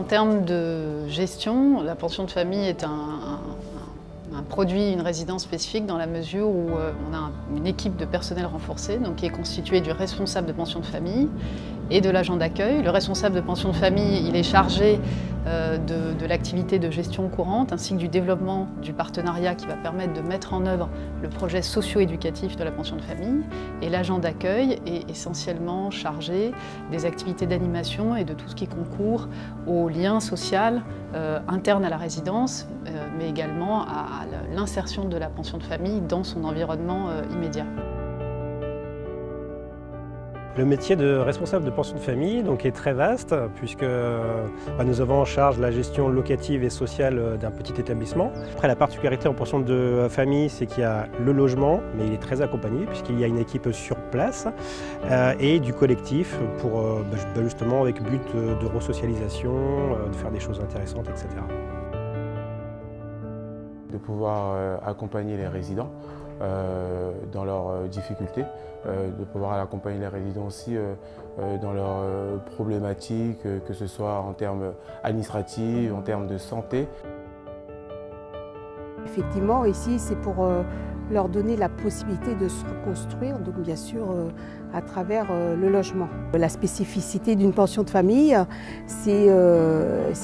termes de gestion, la pension de famille est un produit, une résidence spécifique dans la mesure où on a une équipe de personnel renforcée donc qui est constituée du responsable de pension de famille et de l'agent d'accueil. Le responsable de pension de famille, il est chargé de l'activité de gestion courante ainsi que du développement du partenariat qui va permettre de mettre en œuvre le projet socio-éducatif de la pension de famille. Et l'agent d'accueil est essentiellement chargé des activités d'animation et de tout ce qui concourt au lien social interne à la résidence, mais également à l'insertion de la pension de famille dans son environnement immédiat. Le métier de responsable de pension de famille est très vaste puisque nous avons en charge la gestion locative et sociale d'un petit établissement. Après, la particularité en pension de famille, c'est qu'il y a le logement, mais il est très accompagné puisqu'il y a une équipe sur place et du collectif pour justement avec but de resocialisation, de faire des choses intéressantes, etc. De pouvoir accompagner les résidents dans leurs difficultés, de pouvoir accompagner les résidents aussi dans leurs problématiques, que ce soit en termes administratifs, en termes de santé. Effectivement, ici, c'est pour leur donner la possibilité de se reconstruire, donc bien sûr à travers le logement. La spécificité d'une pension de famille, c'est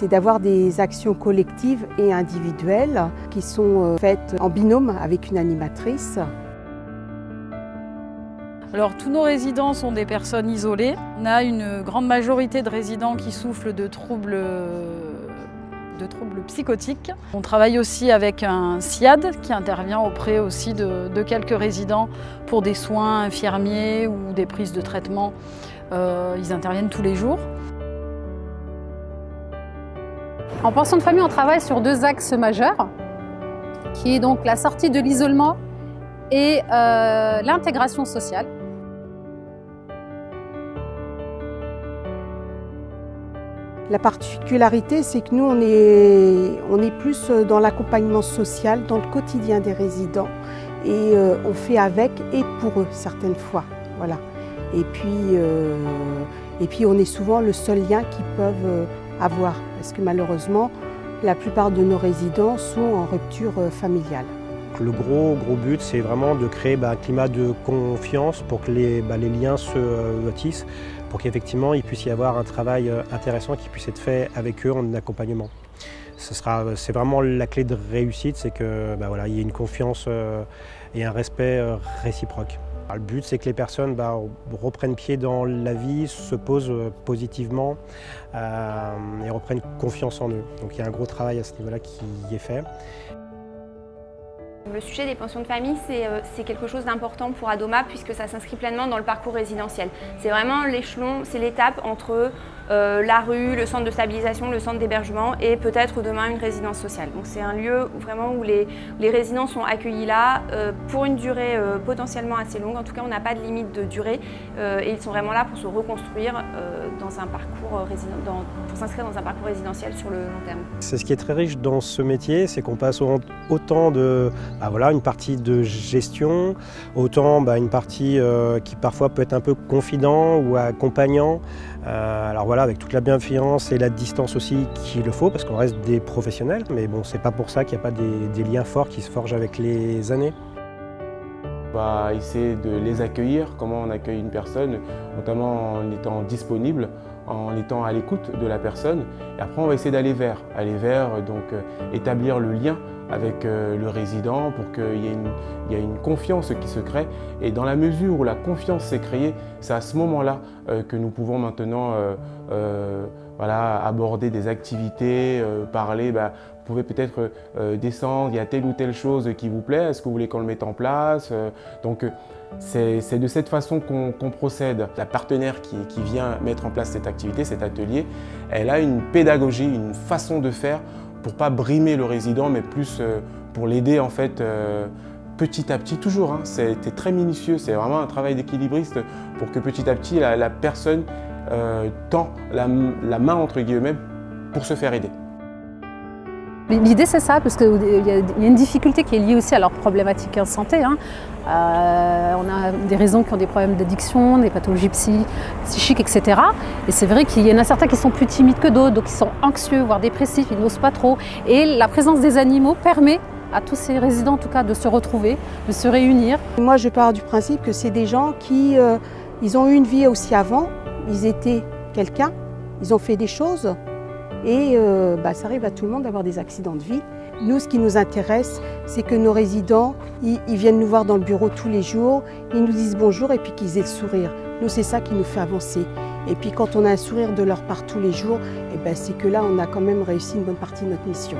d'avoir des actions collectives et individuelles qui sont faites en binôme avec une animatrice. Alors, tous nos résidents sont des personnes isolées. On a une grande majorité de résidents qui souffrent de troubles psychotiques. On travaille aussi avec un SIAD qui intervient auprès aussi de quelques résidents pour des soins infirmiers ou des prises de traitement. Ils interviennent tous les jours. En pension de famille, on travaille sur deux axes majeurs, qui est donc la sortie de l'isolement et l'intégration sociale. La particularité, c'est que nous, on est plus dans l'accompagnement social, dans le quotidien des résidents. Et on fait avec et pour eux, certaines fois. Voilà. Et puis, on est souvent le seul lien qu'ils peuvent avoir. Parce que malheureusement, la plupart de nos résidents sont en rupture familiale. Le gros but, c'est vraiment de créer un climat de confiance pour que les liens se tissent, pour qu'effectivement il puisse y avoir un travail intéressant qui puisse être fait avec eux en accompagnement. C'est vraiment la clé de réussite, c'est qu'il y ait une confiance et un respect réciproque. Le but, c'est que les personnes reprennent pied dans la vie, se posent positivement et reprennent confiance en eux. Donc il y a un gros travail à ce niveau-là qui est fait. Le sujet des pensions de famille, c'est quelque chose d'important pour Adoma puisque ça s'inscrit pleinement dans le parcours résidentiel. C'est vraiment l'échelon, c'est l'étape entre la rue, le centre de stabilisation, le centre d'hébergement et peut-être demain une résidence sociale. Donc c'est un lieu où les résidents sont accueillis là pour une durée potentiellement assez longue. En tout cas, on n'a pas de limite de durée et ils sont vraiment là pour se reconstruire dans un parcours pour s'inscrire dans un parcours résidentiel sur le long terme. C'est ce qui est très riche dans ce métier, c'est qu'on passe autant de une partie de gestion, autant une partie qui parfois peut être un peu confident ou accompagnant. Avec toute la bienveillance et la distance aussi qu'il faut, parce qu'on reste des professionnels, mais bon, c'est pas pour ça qu'il n'y a pas des liens forts qui se forgent avec les années. On va essayer de les accueillir, comment on accueille une personne, notamment en étant disponible, en étant à l'écoute de la personne. Et après, on va essayer d'aller vers, établir le lien avec le résident pour qu'il y ait une confiance qui se crée. Et dans la mesure où la confiance s'est créée, c'est à ce moment-là que nous pouvons maintenant aborder des activités, parler. Vous pouvez peut-être descendre, il y a telle ou telle chose qui vous plaît, est-ce que vous voulez qu'on le mette en place? C'est de cette façon qu'on procède. La partenaire qui vient mettre en place cette activité, cet atelier, elle a une pédagogie, une façon de faire pour ne pas brimer le résident, mais plus pour l'aider en fait petit à petit, toujours. C'était très minutieux, c'est vraiment un travail d'équilibriste pour que petit à petit la personne tend la main entre guillemets pour se faire aider. L'idée c'est ça, parce qu'il y a une difficulté qui est liée aussi à leur problématique en santé. On a des résidents qui ont des problèmes d'addiction, des pathologies psychiques, etc. Et c'est vrai qu'il y en a certains qui sont plus timides que d'autres, donc ils sont anxieux, voire dépressifs, ils n'osent pas trop. Et la présence des animaux permet à tous ces résidents, en tout cas, de se retrouver, de se réunir. Moi, je pars du principe que c'est des gens qui ils ont eu une vie aussi avant, ils étaient quelqu'un, ils ont fait des choses et ça arrive à tout le monde d'avoir des accidents de vie. Nous, ce qui nous intéresse, c'est que nos résidents, ils viennent nous voir dans le bureau tous les jours, ils nous disent bonjour et puis qu'ils aient le sourire. Nous, c'est ça qui nous fait avancer. Et puis quand on a un sourire de leur part tous les jours, c'est que là, on a quand même réussi une bonne partie de notre mission.